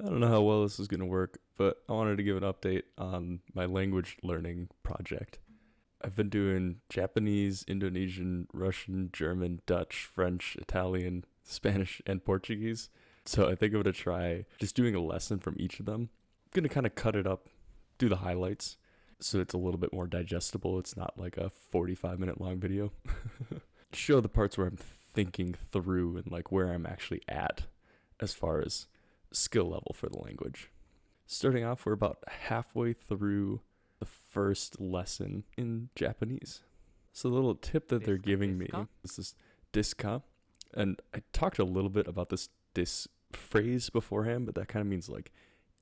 I don't know how well this is going to work, but I wanted to give an update on my language learning project. I've been doing Japanese, Indonesian, Russian, German, Dutch, French, Italian, Spanish, and Portuguese. So I think I'm going to try just doing a lesson from each of them. I'm going to kind of cut it up, do the highlights, so it's a little bit more digestible. It's not like a 45-minute long video. Show the parts where I'm thinking through and like where I'm actually at as far as skill level for the language. Starting off, we're about halfway through the first lesson in Japanese. So the little tip that they're giving me is this desu, and I talked a little bit about this phrase beforehand, but that kind of means like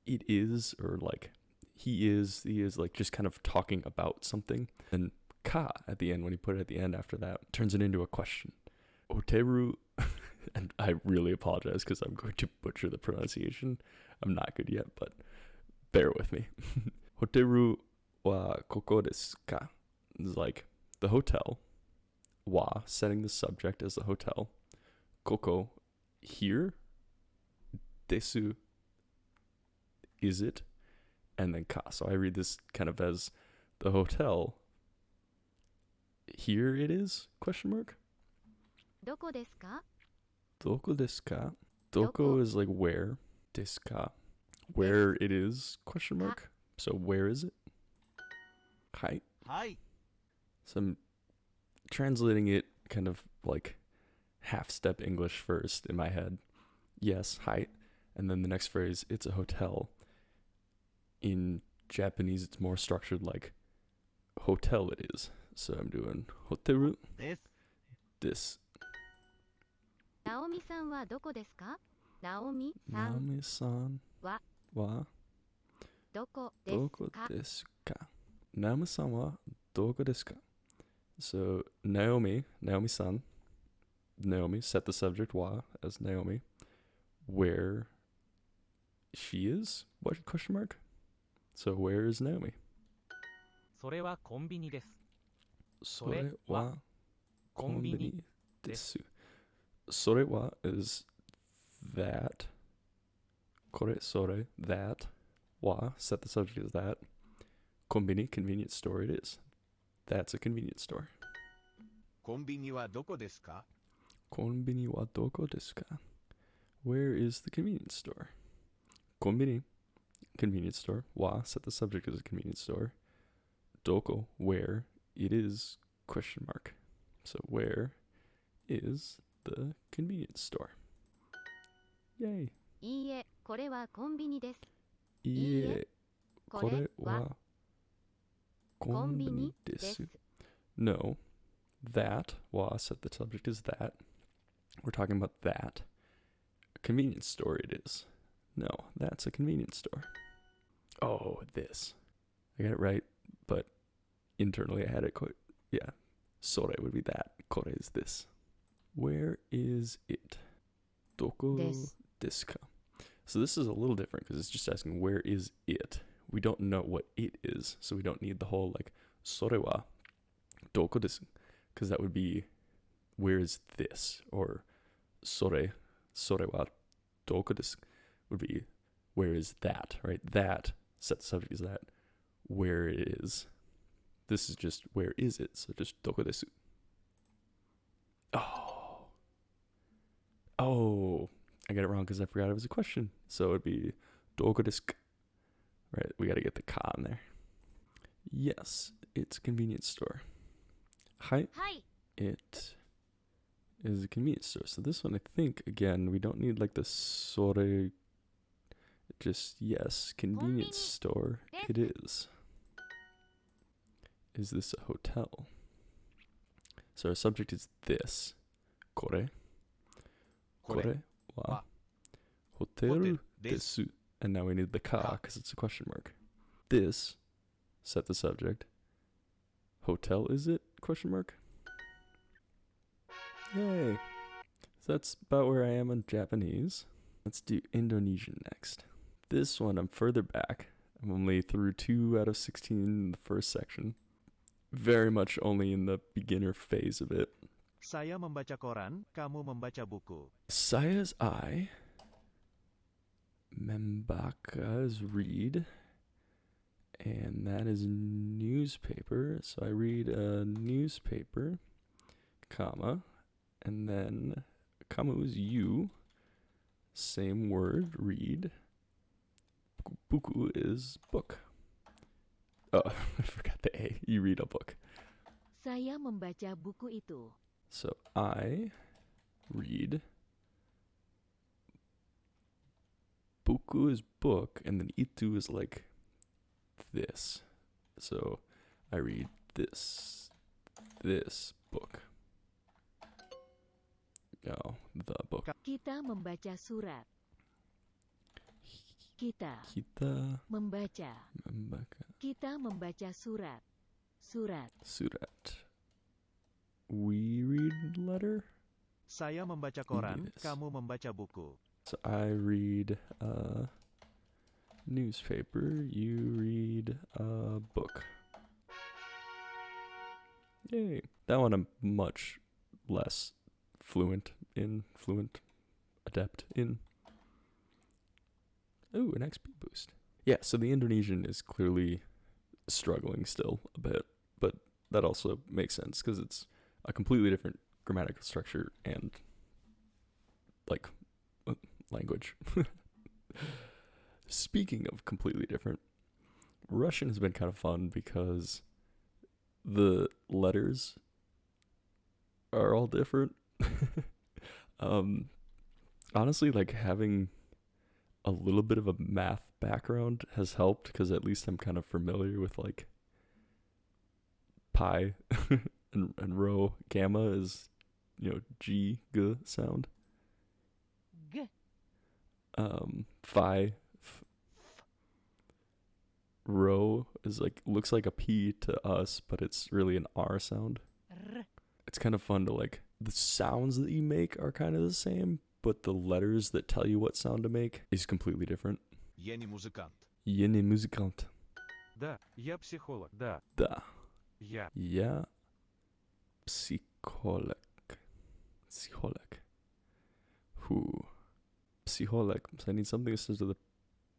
it is, or like he is like just kind of talking about something. And ka at the end, when you put it at the end after that, turns it into a question. Oteru, and I really apologize because I'm going to butcher the pronunciation. I'm not good yet, but bear with me. Hoteru wa koko desu ka? It's like the hotel. Wa, setting the subject as the hotel. Koko, here. Desu, is it? And then ka. So I read this kind of as the hotel. Here it is? Question mark. どこですか? Doko desu ka? Doko is like where. Desu ka? Where it is? Question mark. So where is it? Hi. Hi. So I'm translating it kind of like half-step English first in my head. Yes, hi. And then the next phrase, it's a hotel. In Japanese, it's more structured like hotel it is. So I'm doing hoteru. This. ナオミさんはどこですか? ナオミさん Naomi-san はwa どこですか? desu ka? Naomi-san wa doko desu ka? So Naomi-san, Naomi, set the subject wa as Naomi. Where she is? What question mark? So where is Naomi? それはコンビニです。それはコンビニです。それは is that. これ、それ, that. は, set the subject as that. コンビニ, convenience store it is. That's a convenience store. コンビニはどこですか? コンビニはどこですか? Where is the convenience store? コンビニ, convenience store. は, set the subject as a convenience store. どこ, where, it is, question mark. So where is the convenience store? Yay. いいえ、これはコンビニです。いいえ、これはコンビニです。No, that, wa, set the subject as that. We're talking about that. A convenience store it is. No, that's a convenience store. Oh, this. I got it right, but internally I had it quite, yeah. Sore would be that. Kore is this. Where is it? Doko desu ka? So this is a little different because it's just asking where is it? We don't know what it is, so we don't need the whole like sore wa doko desu, because that would be where is this, or sore wa doko desu would be where is that, right? That, set the subject as that, where it is. This is just where is it, so just doko desu. Oh, I got it wrong because I forgot it was a question. So it would be doko desu ka. Right, we got to get the ka in there. Yes, it's a convenience store. Hi. It is a convenience store. So this one, I think, again, we don't need like the sore. Just, yes, convenience store. It is. Is this a hotel? So our subject is this. Kore. Kore wa hoteru desu. And now we need the ka because it's a question mark. This, set the subject. Hotel is it? Question mark. Yay. So that's about where I am on Japanese. Let's do Indonesian next. This one, I'm further back. I'm only through 2 out of 16 in the first section. Very much only in the beginner phase of it. Saya membaca koran, kamu membaca buku. Saya's I. Membaka is read. And that is newspaper. So I read a newspaper, comma, and then kamu is you. Same word, read. Buku is book. Oh, I forgot the A. You read a book. Saya membaca buku itu. So I read. Buku is book, and then itu is like this. So I read this book. Oh, the book. Kita membaca surat. Kita Kita membaca. membaka Kita membaca surat. Surat. surat. We read letter. Saya membaca koran, Yes. kamu membaca buku. So I read a newspaper. You read a book. Yay! That one I'm much less fluent, adept in. Ooh, an XP boost. Yeah, so the Indonesian is clearly struggling still a bit, but that also makes sense because it's a completely different grammatical structure and like language. Speaking of completely different, Russian has been kind of fun because the letters are all different. Honestly, like having a little bit of a math background has helped because at least I'm kind of familiar with like pi and rho. Gamma is, G, G sound. G. Phi, rho is like, looks like a P to us, but it's really an R sound. R. It's kind of fun to like, the sounds that you make are kind of the same, but the letters that tell you what sound to make is completely different. Я не музыкант. Я не музыкант. Да, я психолог. Да, Да. я. Я psycholog. Psycholog. Who? Psycholog. So I need something that starts with a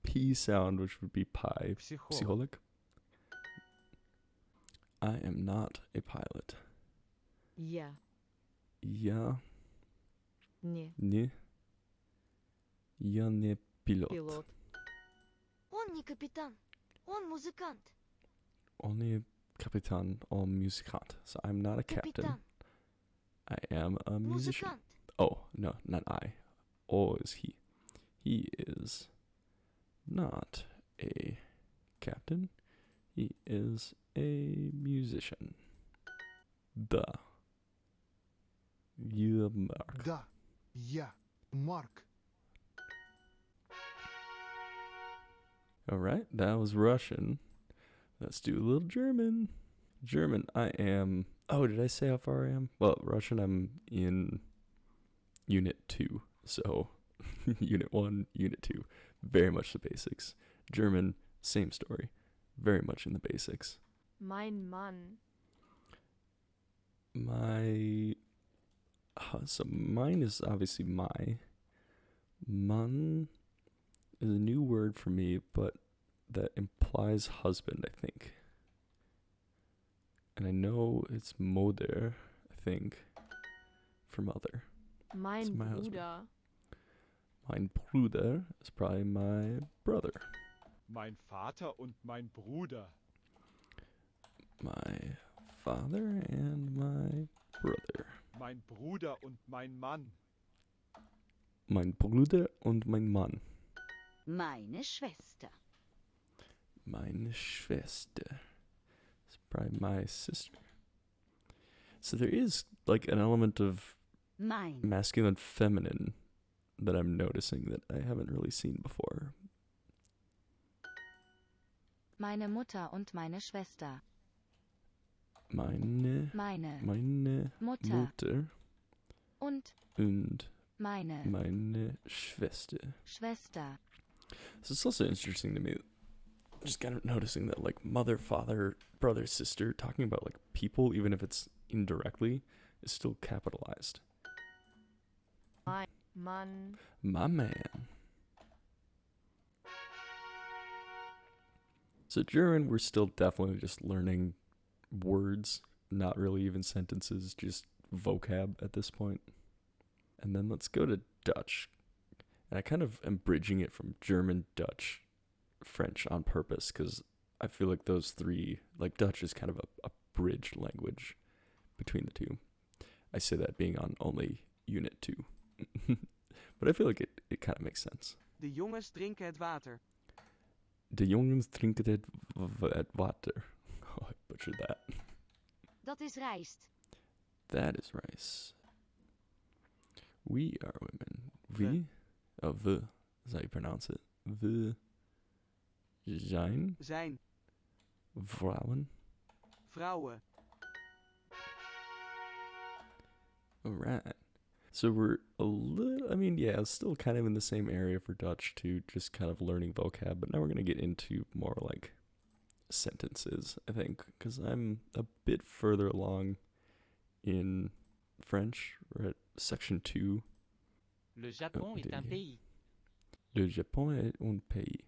P sound, which would be pi. Психолог. Psycholog. I am not a pilot. Я. Я Не. не. Я не пилот. Пилот. Он не капитан, он музыкант. Он не капитан, он музыкант. So I'm not a captain. Капитан, I am a musician. музыкант. Oh, no, not I. Oh is he. He is not a captain. He is a musician. Да. Я Марк. Да, я, Марк. Alright, that was Russian. Let's do a little German. German, I am... Oh, did I say how far I am? Well, Russian, I'm in Unit 2. So, Unit 1, Unit 2. Very much the basics. German, same story. Very much in the basics. Mein Mann. So mine is obviously my. Mann is a new word for me, but that implies husband, I think. And I know it's Moder, I think, for mother. Mein my husband. Bruder. Mein Bruder is probably my brother. Mein Vater und mein Bruder. My father and my brother. Mein Bruder und mein Mann. Mein Bruder und mein Mann. Meine Schwester. Meine Schwester. It's probably my sister. So there is like an element of Mein. masculine feminine that I'm noticing that I haven't really seen before. Meine Mutter und meine Schwester. Meine Meine Mutter Mutter und und meine meine Schwester. Schwester. So it's also interesting to me, just kind of noticing that like mother, father, brother, sister, talking about like people, even if it's indirectly, is still capitalized. Mann. My man. So German, we're still definitely just learning words, not really even sentences, just vocab at this point. And then let's go to Dutch. And I kind of am bridging it from German, Dutch, French on purpose because I feel like those three, like Dutch is kind of a bridge language between the two. I say that being on only Unit 2. But I feel like it kind of makes sense. De jongens drinken het water. De jongens drinken het water. Oh, I butchered that. Dat is rijst. That is rice. We are women. We? Oh, we is how you pronounce it. We zijn vrouwen. Vrouwen. Alright. So we're a little, still kind of in the same area for Dutch too, just kind of learning vocab, but now we're going to get into more like sentences, I think, because I'm a bit further along in French. We're at section 2. Le Japon est un pays. Le Japon est un pays.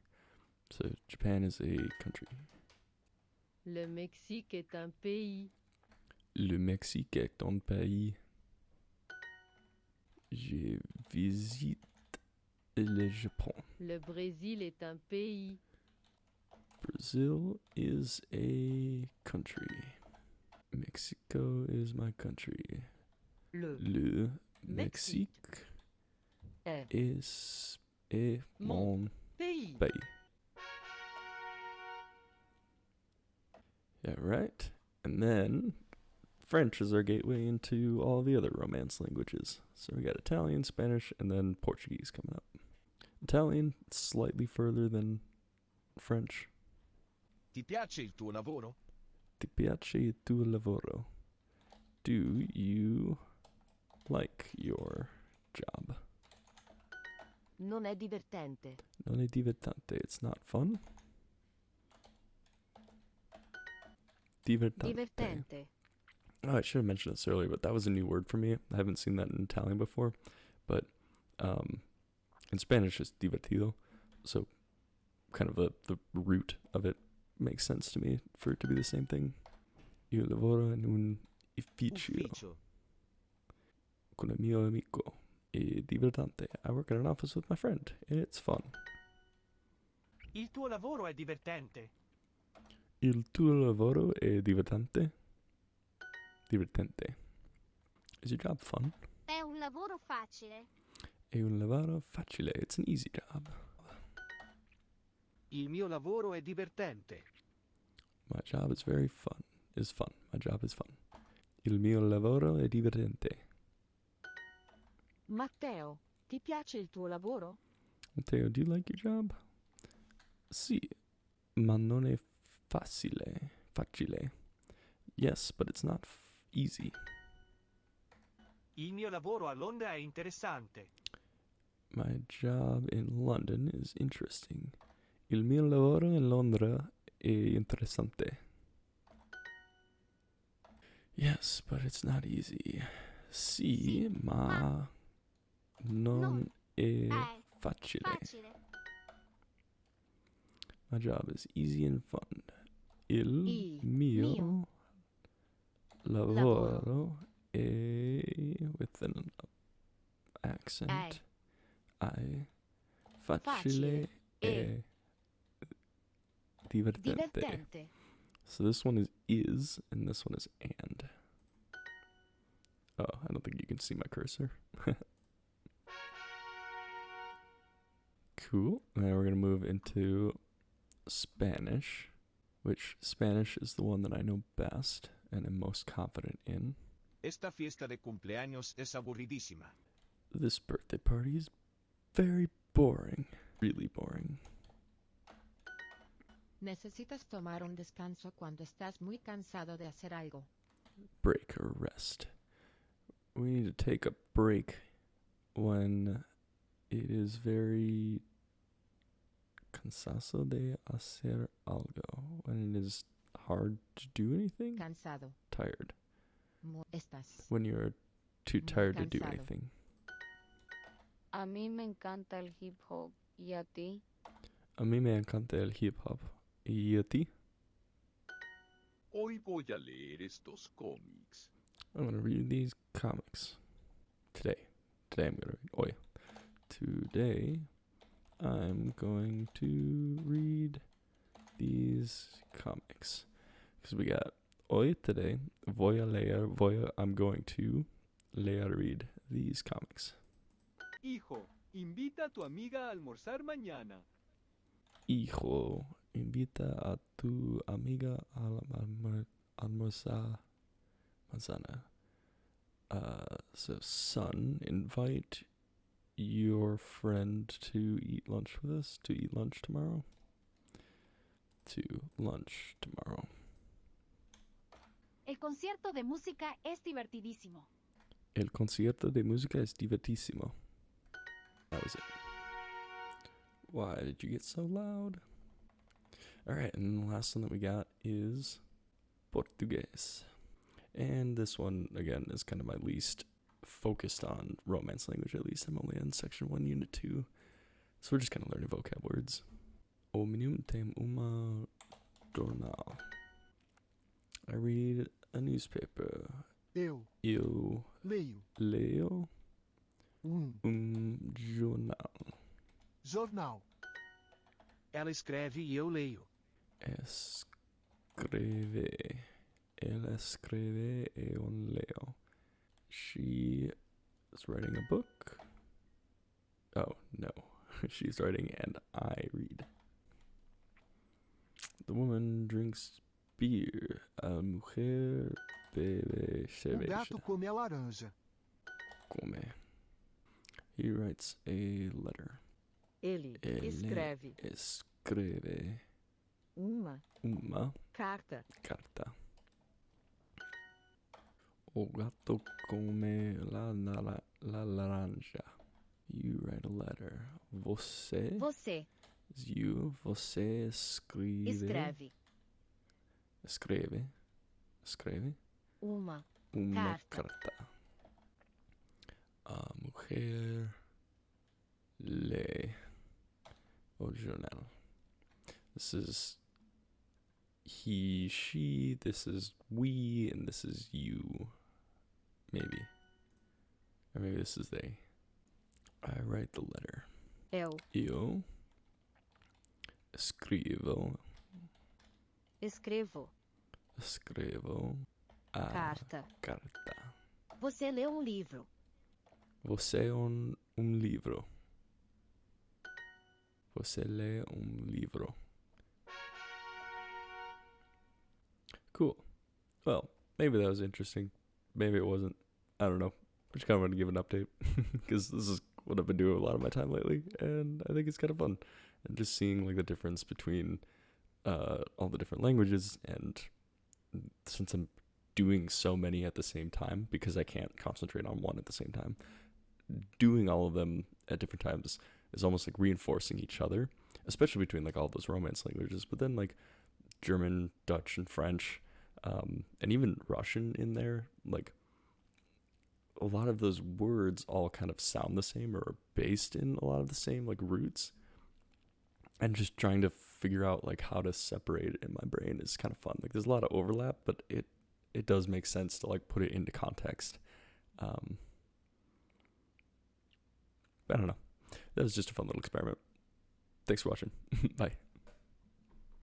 So Japan is a country. Le Mexique est un pays. Le Mexique est un pays. Je visite le Japon. Le Brésil est un pays. Brazil is a country. Mexico is my country. Le Mexique est mon Pays. pays. Yeah, right. And then French is our gateway into all the other Romance languages. So we got Italian, Spanish, and then Portuguese coming up. Italian, slightly further than French. Ti piace il tuo lavoro? Ti piace il tuo lavoro? Do you like your job? Non è divertente. Non è divertente. It's not fun. Divertente. Divertente. Oh, I should have mentioned this earlier, but that was a new word for me. I haven't seen that in Italian before. But in Spanish, it's divertido. So kind of the root of it makes sense to me for it to be the same thing. Io lavoro in un ufficio con il mio amico. È divertente. I work in an office with my friend. It's fun. Il tuo lavoro è divertente. Il tuo lavoro è divertente? Divertente. Is your job fun? È un lavoro facile. È un lavoro facile. It's an easy job. Il mio lavoro è divertente. My job is very fun. Is fun. My job is fun. Il mio lavoro è divertente. Matteo, ti piace il tuo lavoro? Matteo, do you like your job? Sì, ma non è facile. Facile. Yes, but it's not easy. Il mio lavoro a Londra è interessante. My job in London is interesting. Il mio lavoro in Londra è interessante. Yes, but it's not easy. Sì, ma non è facile. My job is easy and fun. Il mio lavoro è with an accent. Facile e divertente. So this one is, and this one is and. Oh, I don't think you can see my cursor. Cool. Now we're going to move into Spanish, which Spanish is the one that I know best and am most confident in. Esta fiesta de cumpleaños es aburridísima. This birthday party is very boring. Really boring. Necesitas tomar un descanso cuando estás muy cansado de hacer algo. Break or rest. We need to take a break when it is very cansado de hacer algo. When it is hard to do anything. Cansado. Tired. Estás. When you're too tired to do cansado. anything. A mí me encanta el hip hop. ¿Y a ti? A mí me encanta el hip hop. ¿Y a ti? Hoy voy a leer estos cómics. I'm gonna read these comics. Today I'm gonna read. Hoy. Today, I'm going to read these comics. Because we got hoy, today, I'm going to read these comics. Hijo, invita a tu amiga a almorzar mañana. Hijo, invita a tu amiga a almorzar manzana. So son, invite your friend to eat lunch with us, to eat lunch tomorrow. El concierto de música es divertidísimo. El concierto de música es divertissimo. That was it. Why did you get so loud? Alright, and the last one that we got is Portuguese. And this one, again, is kind of my least focused on Romance language, at least. I'm only on section 1, unit 2. So we're just kind of learning vocab words. O minuto tem uma jornal. I read a newspaper. Eu Eu leio jornal. jornal. Ela escreve e eu leio. Ela escreve e eu leo. She is writing a book. Oh, no. She's writing and I read. The woman drinks beer. A mujer bebe O cerveja. gato come a laranja. Come. He writes a letter. Ele escreve Escreve uma uma carta. carta. O gato come la laranja. You write a letter. Você. Você You. Você escreve. escreve Escreve uma uma carta. carta. A mujer lee o jornal. This is he, she, this is we, and this is you. Maybe. Or maybe this is they. I write the letter. Eu Eu escrevo a carta. carta. Você lê um livro. Você livro. Você lê livro. Cool. Well, maybe that was interesting. Maybe it wasn't. I don't know. I just kind of want to give an update because this is what I've been doing a lot of my time lately, and I think it's kind of fun. And just seeing like the difference between all the different languages, and since I'm doing so many at the same time because I can't concentrate on one at the same time, doing all of them at different times is almost like reinforcing each other, especially between like all those Romance languages. But then like German, Dutch, and French, and even Russian in there, like a lot of those words all kind of sound the same or are based in a lot of the same like roots. And just trying to figure out like how to separate it in my brain is kind of fun. Like there's a lot of overlap, but it does make sense to like put it into context. I don't know. That was just a fun little experiment. Thanks for watching. Bye.